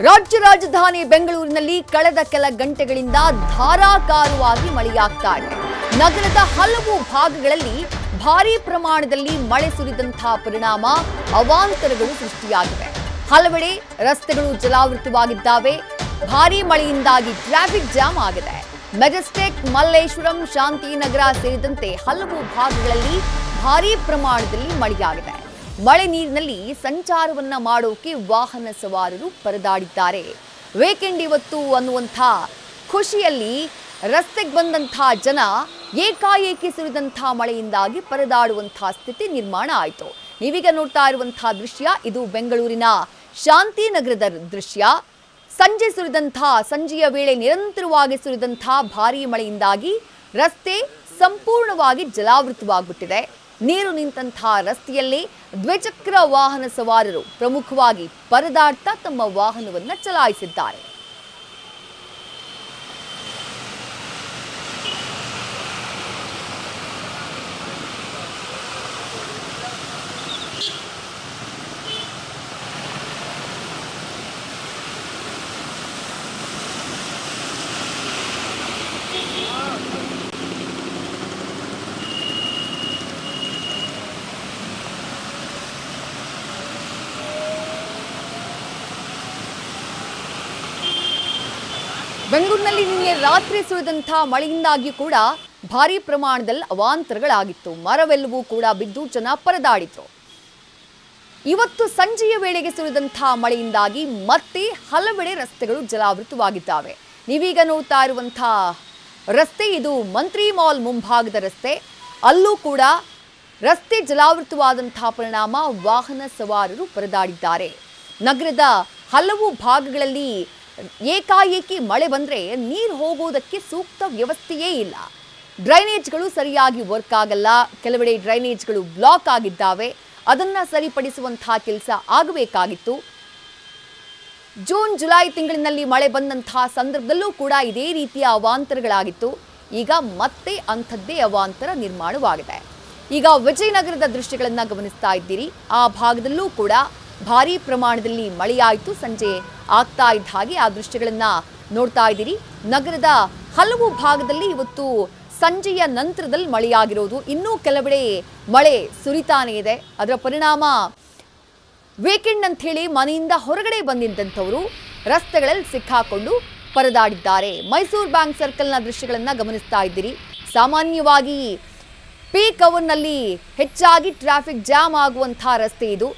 ರಾಜ್ಯ ರಾಜಧಾನಿ ಬೆಂಗಳೂರಿನಲ್ಲಿ ಕಳೆದ ಕೆಲ ಗಂಟೆಗಳಿಂದ ಧಾರಾಕಾರವಾಗಿ ಮಳೆಯಾಗ್ತಾ ಇದೆ. ನಗರದ ಹಲವು ಭಾಗಗಳಲ್ಲಿ ಭಾರೀ ಪ್ರಮಾಣದಲ್ಲಿ ಮಳೆ ಸುರಿದಂತಹ ಪರಿಣಾಮ ಅವಾಂತರಗಳು ಸೃಷ್ಟಿಯಾಗಿವೆ. ಹಲವೆಡೆ ರಸ್ತೆಗಳು ಜಲಾವೃತವಾಗಿದ್ದಾವೆ. ಭಾರೀ ಮಳೆಯಿಂದಾಗಿ ಟ್ರಾಫಿಕ್ ಜಾಮ್ ಆಗಿದೆ. ಮೆಜೆಸ್ಟಿಕ್, ಮಲ್ಲೇಶ್ವರಂ, ಶಾಂತಿನಗರ ಸೇರಿದಂತೆ ಹಲವು ಭಾಗಗಳಲ್ಲಿ ಭಾರೀ ಪ್ರಮಾಣದಲ್ಲಿ ಮಳೆಯಾಗಿದೆ. ಮಳೆ ನೀರಿನಲ್ಲಿ ಸಂಚಾರವನ್ನ ಮಾಡೋಕೆ ವಾಹನ ಸವಾರರು ಪರದಾಡಿದ್ದಾರೆ. ವೀಕೆಂಡ್ ಇವತ್ತು ಅನ್ನುವಂಥ ಖುಷಿಯಲ್ಲಿ ರಸ್ತೆಗೆ ಬಂದಂತಹ ಜನ ಏಕಾಏಕಿ ಸುರಿದಂತಹ ಮಳೆಯಿಂದಾಗಿ ಪರದಾಡುವಂತಹ ಸ್ಥಿತಿ ನಿರ್ಮಾಣ ಆಯಿತು. ನೀವೀಗ ನೋಡ್ತಾ ಇರುವಂತಹ ದೃಶ್ಯ ಇದು ಬೆಂಗಳೂರಿನ ಶಾಂತಿನಗರದ ದೃಶ್ಯ. ಸಂಜೆಯ ವೇಳೆ ನಿರಂತರವಾಗಿ ಸುರಿದಂತಹ ಭಾರೀ ಮಳೆಯಿಂದಾಗಿ ರಸ್ತೆ ಸಂಪೂರ್ಣವಾಗಿ ಜಲಾವೃತವಾಗುತ್ತಿದೆ. ನೀರು ನಿಂತಹ ರಸ್ತೆಯಲ್ಲಿ ದ್ವಿಚಕ್ರ ವಾಹನ ಸವಾರರು ಪ್ರಮುಖವಾಗಿ ಪರದಾಡ್ತಾ ತಮ್ಮ ವಾಹನವನ್ನು ಚಲಾಯಿಸಿದ್ದಾರೆ. ಬೆಂಗಳೂರಿನಲ್ಲಿ ನಿನ್ನೆ ರಾತ್ರಿ ಸುರಿದಂತಹ ಮಳೆಯಿಂದಾಗಿ ಕೂಡ ಭಾರೀ ಪ್ರಮಾಣದಲ್ಲಿ ಅವಾಂತರಗಳಾಗಿತ್ತು. ಮರವೆಲ್ಲವೂ ಕೂಡ ಬಿದ್ದು ಜನ ಪರದಾಡಿದ್ರು. ಇವತ್ತು ಸಂಜೆಯ ವೇಳೆಗೆ ಸುರಿದಂತಹ ಮಳೆಯಿಂದಾಗಿ ಮತ್ತೆ ಹಲವೆಡೆ ರಸ್ತೆಗಳು ಜಲಾವೃತವಾಗಿದ್ದಾವೆ. ನೀವೀಗ ನೋಡ್ತಾ ಇರುವಂತಹ ರಸ್ತೆ ಇದು ಮಂತ್ರಿ ಮಾಲ್ ಮುಂಭಾಗದ ರಸ್ತೆ. ಅಲ್ಲೂ ಕೂಡ ರಸ್ತೆ ಜಲಾವೃತವಾದಂತಹ ಪರಿಣಾಮ ವಾಹನ ಸವಾರರು ಪರದಾಡಿದ್ದಾರೆ. ನಗರದ ಹಲವು ಭಾಗಗಳಲ್ಲಿ ಏಕಾಏಕಿ ಮಳೆ ಬಂದರೆ ನೀರು ಹೋಗೋದಕ್ಕೆ ಸೂಕ್ತ ವ್ಯವಸ್ಥೆಯೇ ಇಲ್ಲ. ಡ್ರೈನೇಜ್ಗಳು ಸರಿಯಾಗಿ ವರ್ಕ್ ಆಗಲ್ಲ. ಕೆಲವೆಡೆ ಡ್ರೈನೇಜ್ಗಳು ಬ್ಲಾಕ್ ಆಗಿದ್ದಾವೆ. ಅದನ್ನು ಸರಿಪಡಿಸುವಂತಹ ಕೆಲಸ ಆಗಬೇಕಾಗಿತ್ತು. ಜೂನ್ ಜುಲೈ ತಿಂಗಳಿನಲ್ಲಿ ಮಳೆ ಬಂದಂತಹ ಸಂದರ್ಭದಲ್ಲೂ ಕೂಡ ಇದೇ ರೀತಿಯ ಅವಾಂತರಗಳಾಗಿತ್ತು. ಈಗ ಮತ್ತೆ ಅಂಥದ್ದೇ ಅವಾಂತರ ನಿರ್ಮಾಣವಾಗಿದೆ. ಈಗ ವಿಜಯನಗರದ ದೃಶ್ಯಗಳನ್ನು ಗಮನಿಸ್ತಾ ಇದ್ದೀರಿ. ಆ ಭಾಗದಲ್ಲೂ ಕೂಡ ಭಾರೀ ಪ್ರಮಾಣದಲ್ಲಿ ಮಳೆಯಾಯಿತು. ಸಂಜೆ ಆಗ್ತಾ ಇದ್ದ ಹಾಗೆ ಆ ದೃಶ್ಯಗಳನ್ನು ನೋಡ್ತಾ ಇದ್ದೀರಿ. ನಗರದ ಹಲವು ಭಾಗದಲ್ಲಿ ಇವತ್ತು ಸಂಜೆಯ ನಂತರದಲ್ಲಿ ಮಳೆಯಾಗಿರೋದು. ಇನ್ನೂ ಕೆಲವೆಡೆ ಮಳೆ ಸುರಿತಾನೇ ಇದೆ. ಅದರ ಪರಿಣಾಮ ವೀಕೆಂಡ್ ಅಂತ ಹೇಳಿ ಮನೆಯಿಂದ ಹೊರಗಡೆ ಬಂದಿದ್ದಂಥವರು ರಸ್ತೆಗಳಲ್ಲಿ ಸಿಕ್ಕಾಕೊಂಡು ಪರದಾಡಿದ್ದಾರೆ. ಮೈಸೂರು ಬ್ಯಾಂಕ್ ಸರ್ಕಲ್ನ ದೃಶ್ಯಗಳನ್ನು ಗಮನಿಸ್ತಾ ಇದ್ದೀರಿ. ಸಾಮಾನ್ಯವಾಗಿ ಪೀಕ್ ಅವರ್ನಲ್ಲಿ ಹೆಚ್ಚಾಗಿ ಟ್ರಾಫಿಕ್ ಜಾಮ್ ಆಗುವಂಥ ರಸ್ತೆ ಇದು.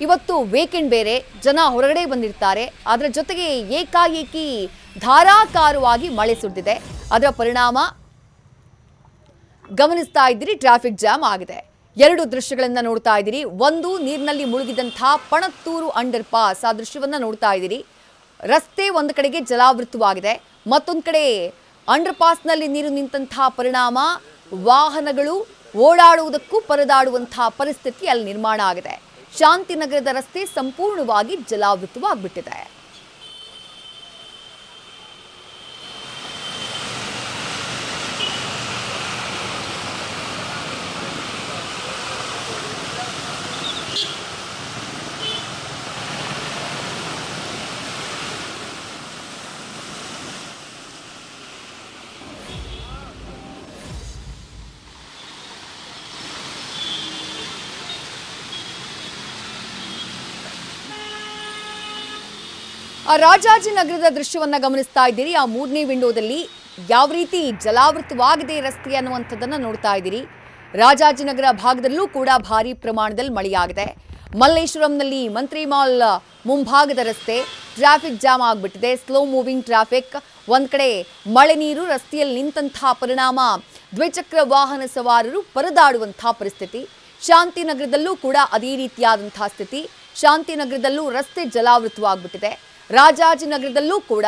ಇವತ್ತು ವೀಕೆಂಡ್ ಬೇರೆ, ಜನ ಹೊರಗಡೆ ಬಂದಿರ್ತಾರೆ. ಅದರ ಜೊತೆಗೆ ಏಕಾಏಕಿ ಧಾರಾಕಾರವಾಗಿ ಮಳೆ ಸುರಿದಿದೆ. ಅದರ ಪರಿಣಾಮ ಗಮನಿಸ್ತಾ ಇದ್ದೀರಿ, ಟ್ರಾಫಿಕ್ ಜಾಮ್ ಆಗಿದೆ. ಎರಡು ದೃಶ್ಯಗಳನ್ನು ನೋಡ್ತಾ ಇದ್ದೀರಿ. ಒಂದು ನೀರಿನಲ್ಲಿ ಮುಳುಗಿದಂತಹ ಪಣತ್ತೂರು ಅಂಡರ್ ಪಾಸ್, ಆ ದೃಶ್ಯವನ್ನು ನೋಡ್ತಾ ಇದ್ದೀರಿ. ರಸ್ತೆ ಒಂದು ಕಡೆಗೆ ಜಲಾವೃತವಾಗಿದೆ, ಮತ್ತೊಂದು ಕಡೆ ಅಂಡರ್ ಪಾಸ್ನಲ್ಲಿ ನೀರು ನಿಂತಹ ಪರಿಣಾಮ ವಾಹನಗಳು ಓಡಾಡುವುದಕ್ಕೂ ಪರದಾಡುವಂತಹ ಪರಿಸ್ಥಿತಿ ಅಲ್ಲಿ ನಿರ್ಮಾಣ ಆಗಿದೆ. ಶಾಂತಿನಗರದ ರಸ್ತೆ ಸಂಪೂರ್ಣವಾಗಿ ಜಲಾವೃತವಾಗ್ಬಿಟ್ಟಿದೆ. ರಾಜಾಜಿನಗರದ ದೃಶ್ಯವನ್ನ ಗಮನಿಸ್ತಾ ಇದ್ದೀರಿ. ಆ ಮೂರನೇ ವಿಂಡೋದಲ್ಲಿ ಯಾವ ರೀತಿ ಜಲಾವೃತವಾಗಿದೆ ರಸ್ತೆ ಅನ್ನುವಂಥದ್ದನ್ನು ನೋಡ್ತಾ ಇದ್ದೀರಿ. ರಾಜಾಜಿನಗರ ಭಾಗದಲ್ಲೂ ಕೂಡ ಭಾರೀ ಪ್ರಮಾಣದಲ್ಲಿ ಮಳೆಯಾಗಿದೆ. ಮಲ್ಲೇಶ್ವರಂನಲ್ಲಿ ಮಂತ್ರಿ ಮಾಲ್ ಮುಂಭಾಗದ ರಸ್ತೆ ಟ್ರಾಫಿಕ್ ಜಾಮ್ ಆಗಿಬಿಟ್ಟಿದೆ. Slow moving traffic. ಒಂದ್ ಕಡೆ ಮಳೆ ನೀರು ರಸ್ತೆಯಲ್ಲಿ ನಿಂತಹ ಪರಿಣಾಮ ದ್ವಿಚಕ್ರ ವಾಹನ ಸವಾರರು ಪರದಾಡುವಂತಹ ಪರಿಸ್ಥಿತಿ. ಶಾಂತಿನಗರದಲ್ಲೂ ಕೂಡ ಅದೇ ರೀತಿಯಾದಂತಹ ಸ್ಥಿತಿ. ಶಾಂತಿನಗರದಲ್ಲೂ ರಸ್ತೆ ಜಲಾವೃತವಾಗ್ಬಿಟ್ಟಿದೆ. ರಾಜಾಜಿನಗರದಲ್ಲೂ ಕೂಡ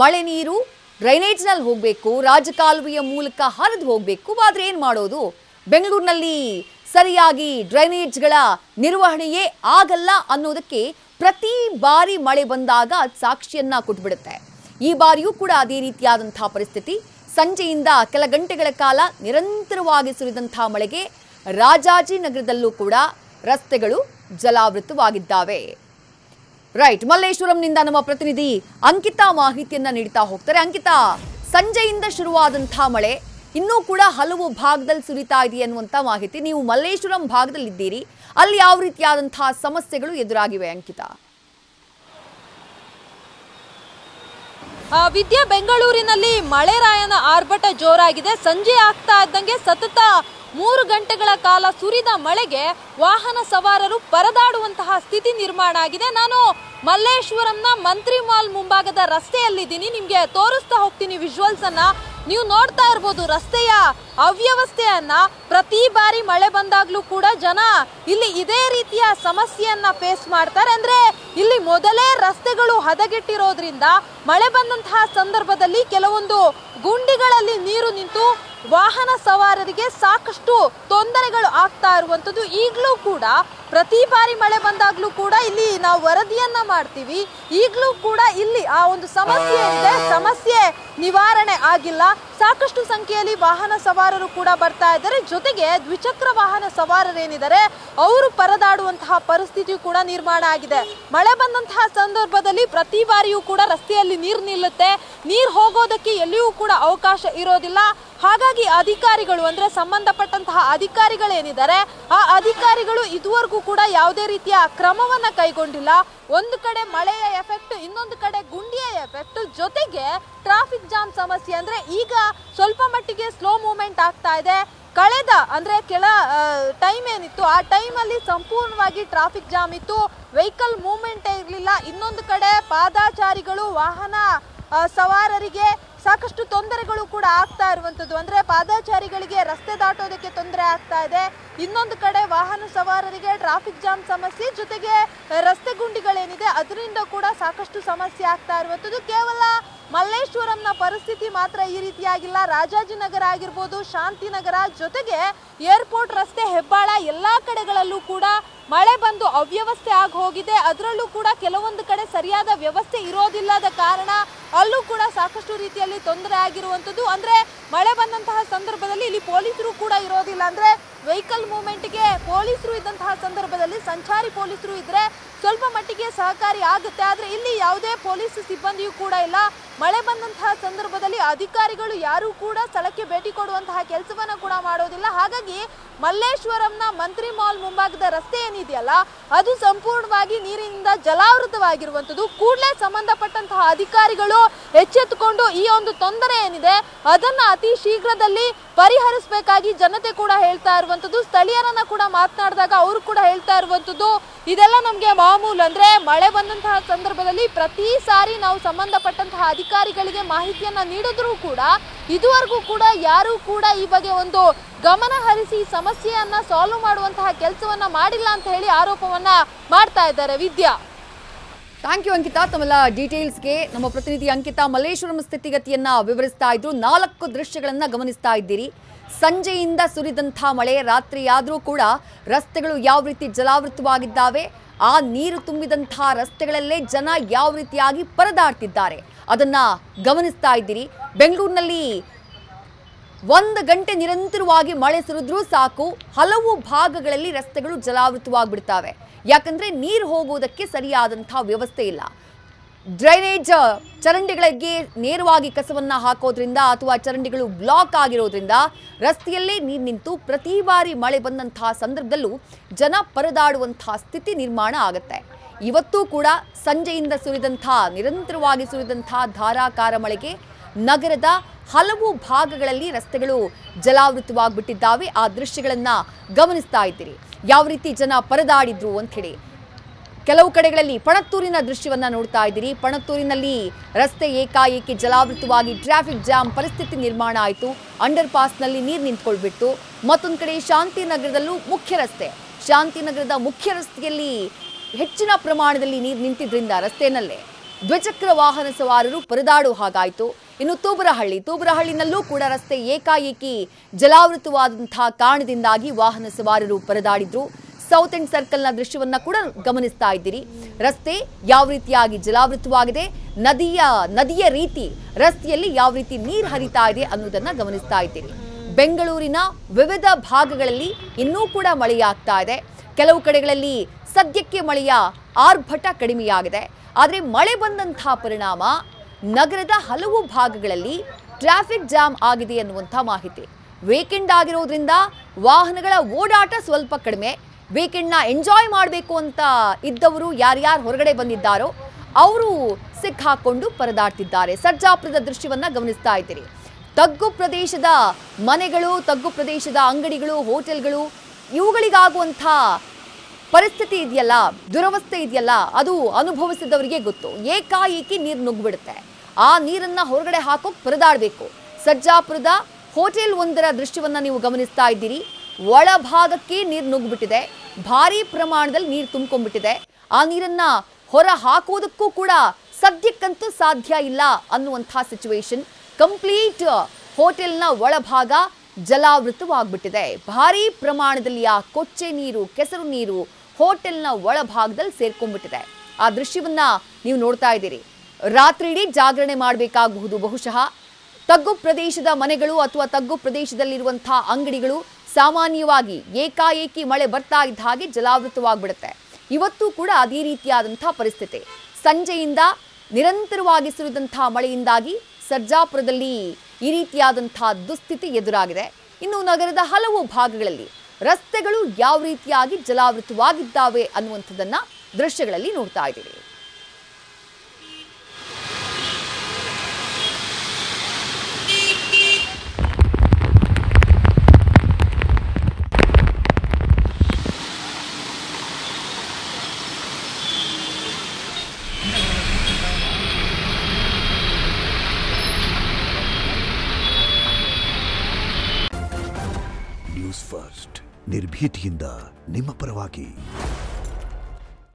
ಮಳೆ ನೀರು ಡ್ರೈನೇಜ್ನಲ್ಲಿ ಹೋಗಬೇಕು, ರಾಜಕಾಲುವೆಯ ಮೂಲಕ ಹರಿದು ಹೋಗಬೇಕು. ಆದರೆ ಏನು ಮಾಡೋದು? ಬೆಂಗಳೂರಿನಲ್ಲಿ ಸರಿಯಾಗಿ ಡ್ರೈನೇಜ್ಗಳ ನಿರ್ವಹಣೆಯೇ ಆಗಲ್ಲ ಅನ್ನೋದಕ್ಕೆ ಪ್ರತಿ ಬಾರಿ ಮಳೆ ಬಂದಾಗ ಸಾಕ್ಷಿಯನ್ನ ಕೊಟ್ಬಿಡುತ್ತೆ. ಈ ಬಾರಿಯೂ ಕೂಡ ಅದೇ ರೀತಿಯಾದಂತಹ ಪರಿಸ್ಥಿತಿ. ಸಂಜೆಯಿಂದ ಕೆಲ ಗಂಟೆಗಳ ಕಾಲ ನಿರಂತರವಾಗಿ ಸುರಿದಂತಹ ಮಳೆಗೆ ರಾಜಾಜಿನಗರದಲ್ಲೂ ಕೂಡ ರಸ್ತೆಗಳು ಜಲಾವೃತವಾಗಿದ್ದಾವೆ. ರೈಟ್, ಮಲ್ಲೇಶ್ವರಂನಿಂದ ನಮ್ಮ ಪ್ರತಿನಿಧಿ ಅಂಕಿತಾ ಮಾಹಿತಿಯನ್ನ ನೀಡ್ತಾ ಹೋಗ್ತಾರೆ. ಅಂಕಿತಾ, ಸಂಜೆಯಿಂದ ಶುರುವಾದಂತಹ ಮಳೆ ಇನ್ನೂ ಕೂಡ ಹಲವು ಭಾಗದಲ್ಲಿ ಸುರಿತಾ ಇದೆ ಅನ್ನುವಂತ ಮಾಹಿತಿ. ನೀವು ಮಲ್ಲೇಶ್ವರಂ ಭಾಗದಲ್ಲಿ ಇದ್ದೀರಿ, ಅಲ್ಲಿ ಯಾವ ರೀತಿಯಾದಂತಹ ಸಮಸ್ಯೆಗಳು ಎದುರಾಗಿವೆ ಅಂಕಿತಾ? ವಿದ್ಯಾ, ಬೆಂಗಳೂರಿನಲ್ಲಿ ಮಳೆರಾಯನ ಆರ್ಭಟ ಜೋರಾಗಿದೆ. ಸಂಜೆ ಆಗ್ತಾ ಇದ್ದಂಗೆ ಸತತ 3 ಗಂಟೆಗಳ ಕಾಲ ಸುರಿದ ಮಳೆಗೆ ವಾಹನ ಸವಾರರು ಪರದಾಡುವಂತಹ ಸ್ಥಿತಿ ನಿರ್ಮಾಣ ಆಗಿದೆ. ನಾನು ಮಲ್ಲೇಶ್ವರಂನ ಮಂತ್ರಿ ಮಾಲ್ ಮುಂಭಾಗದ ರಸ್ತೆಯಲ್ಲಿದ್ದೀನಿ, ನಿಮಗೆ ತೋರಿಸ್ತಾ ಹೋಗ್ತೀನಿ ವಿಜುವಲ್ಸ್ ಅನ್ನ. ನೀವು ನೋಡ್ತಾ ಇರ್ಬೋದು ರಸ್ತೆಯ ಅವ್ಯವಸ್ಥೆಯನ್ನ. ಪ್ರತಿ ಬಾರಿ ಮಳೆ ಬಂದಾಗ್ಲೂ ಕೂಡ ಜನ ಇಲ್ಲಿ ಇದೇ ರೀತಿಯ ಸಮಸ್ಯೆಯನ್ನ ಫೇಸ್ ಮಾಡ್ತಾರೆ. ಅಂದ್ರೆ ಇಲ್ಲಿ ಮೊದಲೇ ರಸ್ತೆಗಳು ಹದಗೆಟ್ಟಿರೋದ್ರಿಂದ ಮಳೆ ಬಂದಂತಹ ಸಂದರ್ಭದಲ್ಲಿ ಕೆಲವೊಂದು ಗುಂಡಿಗಳಲ್ಲಿ ನೀರು ನಿಂತು ವಾಹನ ಸವಾರರಿಗೆ ಸಾಕಷ್ಟು ತೊಂದರೆಗಳು ಆಗ್ತಾ ಇರುವಂತದ್ದು. ಈಗಲೂ ಕೂಡ ಪ್ರತಿ ಬಾರಿ ಮಳೆ ಬಂದಾಗ್ಲೂ ಕೂಡ ಇಲ್ಲಿ ನಾವು ವರದಿಯನ್ನ ಮಾಡ್ತೀವಿ, ಈಗಲೂ ಕೂಡ ಇಲ್ಲಿ ಆ ಒಂದು ಸಮಸ್ಯೆ ಇದೆ, ಸಮಸ್ಯೆ ನಿವಾರಣೆ ಆಗಿಲ್ಲ. ಸಾಕಷ್ಟು ಸಂಖ್ಯೆಯಲ್ಲಿ ವಾಹನ ಸವಾರರು ಕೂಡ ಬರ್ತಾ ಇದ್ದಾರೆ. ಜೊತೆಗೆ ದ್ವಿಚಕ್ರ ವಾಹನ ಸವಾರರೇನಿದ್ದಾರೆ ಅವರು ಪರದಾಡುವಂತಹ ಪರಿಸ್ಥಿತಿ ಕೂಡ ನಿರ್ಮಾಣ ಆಗಿದೆ. ಮಳೆ ಬಂದಂತಹ ಸಂದರ್ಭದಲ್ಲಿ ಪ್ರತಿ ಬಾರಿಯೂ ಕೂಡ ರಸ್ತೆಯಲ್ಲಿ ನೀರು ನಿಲ್ಲುತ್ತೆ, ನೀರು ಹೋಗೋದಕ್ಕೆ ಎಲ್ಲಿಯೂ ಕೂಡ ಅವಕಾಶ ಇರೋದಿಲ್ಲ. ಹಾಗಾಗಿ ಅಧಿಕಾರಿಗಳು ಅಂದ್ರೆ ಸಂಬಂಧಪಟ್ಟಂತಹ ಅಧಿಕಾರಿಗಳೇನಿದ್ದಾರೆ ಆ ಅಧಿಕಾರಿಗಳು ಇದುವರೆಗೂ ಕೂಡ ಯಾವುದೇ ರೀತಿಯ ಕ್ರಮವನ್ನ ಕೈಗೊಂಡಿಲ್ಲ. ಒಂದು ಕಡೆ ಮಳೆಯ ಎಫೆಕ್ಟ್, ಇನ್ನೊಂದು ಕಡೆ ಗುಂಡಿಯ ಎಫೆಕ್ಟ್, ಜೊತೆಗೆ ಟ್ರಾಫಿಕ್ ಜಾಮ್ ಸಮಸ್ಯೆ. ಅಂದ್ರೆ ಈಗ ಸ್ವಲ್ಪ ಮಟ್ಟಿಗೆ ಸ್ಲೋ ಮೂವ್ಮೆಂಟ್ ಆಗ್ತಾ ಇದೆ. ಕಳೆದ ಅಂದ್ರೆ ಕೆಲ ಟೈಮ್ ಏನಿತ್ತು ಆ ಟೈಮಲ್ಲಿ ಸಂಪೂರ್ಣವಾಗಿ ಟ್ರಾಫಿಕ್ ಜಾಮ್ ಇತ್ತು, ವೆಹಿಕಲ್ ಮೂವ್ಮೆಂಟ್ ಇರಲಿಲ್ಲ. ಇನ್ನೊಂದು ಕಡೆ ಪಾದಾಚಾರಿಗಳು ವಾಹನ ಸವಾರರಿಗೆ ಸಾಕಷ್ಟು ತೊಂದರೆಗಳು ಕೂಡ ಆಗ್ತಾ ಇರುವಂತದ್ದು. ಅಂದ್ರೆ ಪಾದಾಚಾರಿಗಳಿಗೆ ರಸ್ತೆ ದಾಟೋದಕ್ಕೆ ತೊಂದರೆ ಆಗ್ತಾ ಇದೆ, ಇನ್ನೊಂದು ಕಡೆ ವಾಹನ ಸವಾರರಿಗೆ ಟ್ರಾಫಿಕ್ ಜಾಮ್ ಸಮಸ್ಯೆ, ಜೊತೆಗೆ ರಸ್ತೆ ಗುಂಡಿಗಳೇನಿದೆ ಅದರಿಂದ ಕೂಡ ಸಾಕಷ್ಟು ಸಮಸ್ಯೆ ಆಗ್ತಾ ಇರುವಂತದ್ದು. ಕೇವಲ ಮಲ್ಲೇಶ್ವರಂನ ಪರಿಸ್ಥಿತಿ ಮಾತ್ರ ಈ ರೀತಿಯಾಗಿಲ್ಲ. ರಾಜಾಜಿನಗರ ಆಗಿರ್ಬೋದು, ಶಾಂತಿನಗರ, ಜೊತೆಗೆ ಏರ್ಪೋರ್ಟ್ ರಸ್ತೆ, ಹೆಬ್ಬಾಳ ಎಲ್ಲಾ ಕಡೆಗಳಲ್ಲೂ ಕೂಡ ಮಳೆ ಬಂದು ಅವ್ಯವಸ್ಥೆ ಆಗಿ ಹೋಗಿದೆ. ಅದರಲ್ಲೂ ಕೂಡ ಕೆಲವೊಂದು ಕಡೆ ಸರಿಯಾದ ವ್ಯವಸ್ಥೆ ಇರೋದಿಲ್ಲದ ಕಾರಣ ಅಲ್ಲೂ ಕೂಡ ಸಾಕಷ್ಟು ರೀತಿಯಲ್ಲಿ ತೊಂದರೆ ಆಗಿರುವಂಥದ್ದು. ಅಂದ್ರೆ ಮಳೆ ಬಂದಂತಹ ಸಂದರ್ಭದಲ್ಲಿ ಇಲ್ಲಿ ಪೊಲೀಸರು ಕೂಡ ಇರೋದಿಲ್ಲ. ಅಂದ್ರೆ ವೆಹಿಕಲ್ ಮೂವ್ಮೆಂಟ್ಗೆ ಪೊಲೀಸರು ಇದ್ದಂತಹ ಸಂದರ್ಭದಲ್ಲಿ ಸಂಚಾರಿ ಪೊಲೀಸರು ಇದ್ರೆ ಸ್ವಲ್ಪ ಮಟ್ಟಿಗೆ ಸಹಕಾರಿ ಆಗುತ್ತೆ. ಆದ್ರೆ ಇಲ್ಲಿ ಯಾವುದೇ ಪೊಲೀಸ್ ಸಿಬ್ಬಂದಿಯೂ ಕೂಡ ಇಲ್ಲ. ಮಳೆ ಬಂದಂತಹ ಸಂದರ್ಭದಲ್ಲಿ ಅಧಿಕಾರಿಗಳು ಯಾರು ಕೂಡ ಸ್ಥಳಕ್ಕೆ ಭೇಟಿ ಕೊಡುವಂತಹ ಕೆಲಸವನ್ನ ಕೂಡ ಮಾಡೋದಿಲ್ಲ. ಹಾಗಾಗಿ ಮಲ್ಲೇಶ್ವರಂನ ಮಂತ್ರಿ ಮಾಲ್ ಮುಂಭಾಗದ ರಸ್ತೆ ಏನಿದೆಯಲ್ಲ ಅದು ಸಂಪೂರ್ಣವಾಗಿ ನೀರಿನಿಂದ ಜಲಾವೃತವಾಗಿರುವಂಥದ್ದು. ಕೂಡಲೇ ಸಂಬಂಧಪಟ್ಟಂತಹ ಅಧಿಕಾರಿಗಳು ಎಚ್ಚೆತ್ತುಕೊಂಡು ಈ ಒಂದು ತೊಂದರೆ ಏನಿದೆ ಅದನ್ನ ಅತಿ ಶೀಘ್ರದಲ್ಲಿ ಪರಿಹರಿಸಬೇಕಾಗಿ ಜನತೆ ಕೂಡ ಹೇಳ್ತಾ ಇರುವಂಥದ್ದು. ಸ್ಥಳೀಯರನ್ನ ಕೂಡ ಮಾತನಾಡಿದಾಗ ಅವರು ಕೂಡ ಹೇಳ್ತಾ ಇರುವಂಥದ್ದು ಇದೆಲ್ಲ ನಮಗೆ ಮಾಮೂಲು. ಅಂದ್ರೆ ಮಳೆ ಬಂದಂತಹ ಸಂದರ್ಭದಲ್ಲಿ ಪ್ರತಿ ಸಾರಿ ನಾವು ಸಂಬಂಧಪಟ್ಟಂತಹ ಅಧಿಕಾರಿಗಳಿಗೆ ಮಾಹಿತಿಯನ್ನ ನೀಡಿದ್ರೂ ಕೂಡ ಇದುವರೆಗೂ ಕೂಡ ಯಾರು ಕೂಡ ಈ ಬಗ್ಗೆ ಒಂದು ಗಮನ ಹರಿಸಿ ಸಮಸ್ಯೆಯನ್ನ ಸಾಲ್ವ್ ಮಾಡುವಂತಹ ಕೆಲಸವನ್ನ ಮಾಡಿಲ್ಲ ಅಂತ ಹೇಳಿ ಆರೋಪವನ್ನ ಮಾಡ್ತಾ ಇದ್ದಾರೆ. ವಿದ್ಯಾ, ಥ್ಯಾಂಕ್ ಯು ಅಂಕಿತಾ. ತಮ್ಮೆಲ್ಲ ಡೀಟೇಲ್ಸ್ಗೆ ನಮ್ಮ ಪ್ರತಿನಿಧಿ ಅಂಕಿತಾ ಮಲ್ಲೇಶ್ವರಂ ಸ್ಥಿತಿಗತಿಯನ್ನ ವಿವರಿಸ್ತಾ ಇದ್ರು. 4 ದೃಶ್ಯಗಳನ್ನ ಗಮನಿಸ್ತಾ ಇದ್ದೀರಿ. ಸಂಜೆಯಿಂದ ಸುರಿದಂಥ ಮಳೆ, ರಾತ್ರಿಯಾದರೂ ಕೂಡ ರಸ್ತೆಗಳು ಯಾವ ರೀತಿ ಜಲಾವೃತವಾಗಿದ್ದಾವೆ, ಆ ನೀರು ತುಂಬಿದಂಥ ರಸ್ತೆಗಳಲ್ಲೇ ಜನ ಯಾವ ರೀತಿಯಾಗಿ ಪರದಾಡ್ತಿದ್ದಾರೆ ಅದನ್ನ ಗಮನಿಸ್ತಾ ಇದ್ದೀರಿ. ಬೆಂಗಳೂರಿನಲ್ಲಿ 1 ಗಂಟೆ ನಿರಂತರವಾಗಿ ಮಳೆ ಸುರಿದ್ರೂ ಸಾಕು, ಹಲವು ಭಾಗಗಳಲ್ಲಿ ರಸ್ತೆಗಳು ಜಲಾವೃತವಾಗಿಬಿಡ್ತವೆ. ಯಾಕಂದ್ರೆ ನೀರು ಹೋಗುವುದಕ್ಕೆ ಸರಿಯಾದಂಥ ವ್ಯವಸ್ಥೆ ಇಲ್ಲ. ಡ್ರೈನೇಜ್ ಚರಂಡಿಗಳಿಗೆ ನೇರವಾಗಿ ಕಸವನ್ನ ಹಾಕೋದ್ರಿಂದ ಅಥವಾ ಚರಂಡಿಗಳು ಬ್ಲಾಕ್ ಆಗಿರೋದ್ರಿಂದ ರಸ್ತೆಯಲ್ಲೇ ನೀರು ನಿಂತು ಪ್ರತಿ ಬಾರಿ ಮಳೆ ಬಂದಂತಹ ಸಂದರ್ಭದಲ್ಲೂ ಜನ ಪರದಾಡುವಂತಹ ಸ್ಥಿತಿ ನಿರ್ಮಾಣ ಆಗುತ್ತೆ. ಇವತ್ತೂ ಕೂಡ ಸಂಜೆಯಿಂದ ನಿರಂತರವಾಗಿ ಸುರಿದಂಥ ಧಾರಾಕಾರ ಮಳೆಗೆ ನಗರದ ಹಲವು ಭಾಗಗಳಲ್ಲಿ ರಸ್ತೆಗಳು ಜಲಾವೃತವಾಗಿಬಿಟ್ಟಿದ್ದಾವೆ. ಆ ದೃಶ್ಯಗಳನ್ನ ಗಮನಿಸ್ತಾ ಇದ್ದೀರಿ, ಯಾವ ರೀತಿ ಜನ ಪರದಾಡಿದ್ರು ಅಂತ ಹೇಳಿ. ಕೆಲವು ಕಡೆಗಳಲ್ಲಿ ಪಣತ್ತೂರಿನ ದೃಶ್ಯವನ್ನ ನೋಡ್ತಾ ಇದ್ದೀರಿ. ಪಣತ್ತೂರಿನಲ್ಲಿ ರಸ್ತೆ ಏಕಾಏಕಿ ಜಲಾವೃತವಾಗಿ ಟ್ರಾಫಿಕ್ ಜಾಮ್ ಪರಿಸ್ಥಿತಿ ನಿರ್ಮಾಣ ಆಯಿತು. ಅಂಡರ್ ಪಾಸ್ನಲ್ಲಿ ನೀರು ನಿಂತ್ಕೊಳ್ಬಿಟ್ಟು. ಮತ್ತೊಂದು ಕಡೆ ಶಾಂತಿನಗರದಲ್ಲೂ ಶಾಂತಿನಗರದ ಮುಖ್ಯ ರಸ್ತೆಯಲ್ಲಿ ಹೆಚ್ಚಿನ ಪ್ರಮಾಣದಲ್ಲಿ ನೀರು ನಿಂತಿದ್ರಿಂದ ರಸ್ತೆಯಲ್ಲೇ ದ್ವಿಚಕ್ರ ವಾಹನ ಸವಾರರು ಪರದಾಡೋ ಹಾಗಾಯಿತು. ಇನ್ನು ತೂಬರಹಳ್ಳಿನಲ್ಲೂ ಕೂಡ ರಸ್ತೆ ಏಕಾಏಕಿ ಜಲಾವೃತವಾದಂತಹ ಕಾರಣದಿಂದಾಗಿ ವಾಹನ ಸವಾರರು ಪರದಾಡಿದ್ರು. ಸೌತ್ ಎಂಡ್ ಸರ್ಕಲ್ನ ದೃಶ್ಯವನ್ನ ಕೂಡ ಗಮನಿಸ್ತಾ ಇದ್ದೀರಿ. ರಸ್ತೆ ಯಾವ ರೀತಿಯಾಗಿ ಜಲಾವೃತವಾಗಿದೆ, ನದಿಯ ರೀತಿ ರಸ್ತೆಯಲ್ಲಿ ಯಾವ ರೀತಿ ನೀರು ಹರಿತಾ ಇದೆ ಅನ್ನೋದನ್ನ ಗಮನಿಸ್ತಾ ಇದ್ದೀರಿ. ಬೆಂಗಳೂರಿನ ವಿವಿಧ ಭಾಗಗಳಲ್ಲಿ ಇನ್ನೂ ಕೂಡ ಮಳೆಯಾಗ್ತಾ ಇದೆ. ಕೆಲವು ಕಡೆಗಳಲ್ಲಿ ಸದ್ಯಕ್ಕೆ ಮಳೆಯ ಆರ್ಭಟ ಕಡಿಮೆಯಾಗಿದೆ. ಆದರೆ ಮಳೆ ಬಂದಂಥ ಪರಿಣಾಮ ನಗರದ ಹಲವು ಭಾಗಗಳಲ್ಲಿ ಟ್ರಾಫಿಕ್ ಜಾಮ್ ಆಗಿದೆ ಅನ್ನುವಂಥ ಮಾಹಿತಿ. ವೀಕೆಂಡ್ ಆಗಿರೋದ್ರಿಂದ ವಾಹನಗಳ ಓಡಾಟ ಸ್ವಲ್ಪ ಕಡಿಮೆ. ವೀಕೆಂಡ್ನ ಎಂಜಾಯ್ ಮಾಡಬೇಕು ಅಂತ ಇದ್ದವರು ಯಾರ್ಯಾರು ಹೊರಗಡೆ ಬಂದಿದ್ದಾರೋ ಅವರು ಸಿಕ್ಕಾಕೊಂಡು ಪರದಾಡ್ತಿದ್ದಾರೆ. ಸರ್ಜಾಪುರದ ದೃಶ್ಯವನ್ನ ಗಮನಿಸ್ತಾ ಇದ್ದೀರಿ. ತಗ್ಗು ಪ್ರದೇಶದ ಮನೆಗಳು, ತಗ್ಗು ಪ್ರದೇಶದ ಅಂಗಡಿಗಳು, ಹೋಟೆಲ್ಗಳು ಇವುಗಳಿಗಾಗುವಂಥ ಪರಿಸ್ಥಿತಿ ಇದೆಯಲ್ಲ, ದುರವಸ್ಥೆ ಇದೆಯಲ್ಲ, ಅದು ಅನುಭವಿಸಿದವರಿಗೆ ಗೊತ್ತು. ಏಕಾಏಕಿ ನೀರು ನುಗ್ಗಿಬಿಡುತ್ತೆ. ಆ ನೀರನ್ನ ಹೊರಗಡೆ ಹಾಕೋಕೆ ಪರದಾಡಬೇಕು. ಸರ್ಜಾಪುರದ ಹೋಟೆಲ್ ಒಂದರ ದೃಶ್ಯವನ್ನ ನೀವು ಗಮನಿಸ್ತಾ ಇದ್ದೀರಿ. ಒಳಭಾಗಕ್ಕೆ ನೀರು ನುಗ್ಗಿಬಿಟ್ಟಿದೆ. ಭಾರಿ ಪ್ರಮಾಣದಲ್ಲಿ ನೀರು ತುಂಬಿಕೊಂಡ್ಬಿಟ್ಟಿದೆ. ಆ ನೀರನ್ನ ಹೊರ ಹಾಕೋದಕ್ಕೂ ಕೂಡ ಸದ್ಯಕ್ಕಂತೂ ಸಾಧ್ಯ ಇಲ್ಲ ಅನ್ನುವಂಥ ಸಿಚುವೇಶನ್. ಕಂಪ್ಲೀಟ್ ಹೋಟೆಲ್ನ ಒಳಭಾಗ ಜಲಾವೃತವಾಗ್ಬಿಟ್ಟಿದೆ. ಭಾರಿ ಪ್ರಮಾಣದಲ್ಲಿ ಆ ಕೊಚ್ಚೆ ನೀರು, ಕೆಸರು ನೀರು ಹೋಟೆಲ್ನ ಒಳಭಾಗದಲ್ಲಿ ಸೇರ್ಕೊಂಡ್ಬಿಟ್ಟಿದೆ. ಆ ದೃಶ್ಯವನ್ನ ನೀವು ನೋಡ್ತಾ ಇದ್ದೀರಿ. ರಾತ್ರಿ ಇಡೀ ಜಾಗರಣೆ ಮಾಡಬೇಕಾಗಬಹುದು ಬಹುಶಃ. ತಗ್ಗು ಪ್ರದೇಶದ ಮನೆಗಳು ಅಥವಾ ತಗ್ಗು ಪ್ರದೇಶದಲ್ಲಿರುವಂತಹ ಅಂಗಡಿಗಳು ಸಾಮಾನ್ಯವಾಗಿ ಏಕಾಏಕಿ ಮಳೆ ಬರ್ತಾ ಇದ್ದ ಹಾಗೆ ಜಲಾವೃತವಾಗ್ಬಿಡುತ್ತೆ. ಇವತ್ತು ಕೂಡ ಅದೇ ರೀತಿಯಾದಂತಹ ಪರಿಸ್ಥಿತಿ. ಸಂಜೆಯಿಂದ ನಿರಂತರವಾಗಿ ಸುರಿದಂತಹ ಮಳೆಯಿಂದಾಗಿ ಸರ್ಜಾಪುರದಲ್ಲಿ ಈ ರೀತಿಯಾದಂತಹ ದುಸ್ಥಿತಿ ಎದುರಾಗಿದೆ. ಇನ್ನು ನಗರದ ಹಲವು ಭಾಗಗಳಲ್ಲಿ ರಸ್ತೆಗಳು ಯಾವ ರೀತಿಯಾಗಿ ಜಲಾವೃತವಾಗಿದ್ದಾವೆ ಅನ್ನುವಂಥದ್ದನ್ನ ದೃಶ್ಯಗಳಲ್ಲಿ ನೋಡ್ತಾ ಇದ್ದೀವಿ. ನ್ಯೂಸ್ ಫಸ್ಟ್ ನಿರ್ಭೀತಿಯಿಂದ ನಿಮ್ಮ ಪರವಾಗಿ.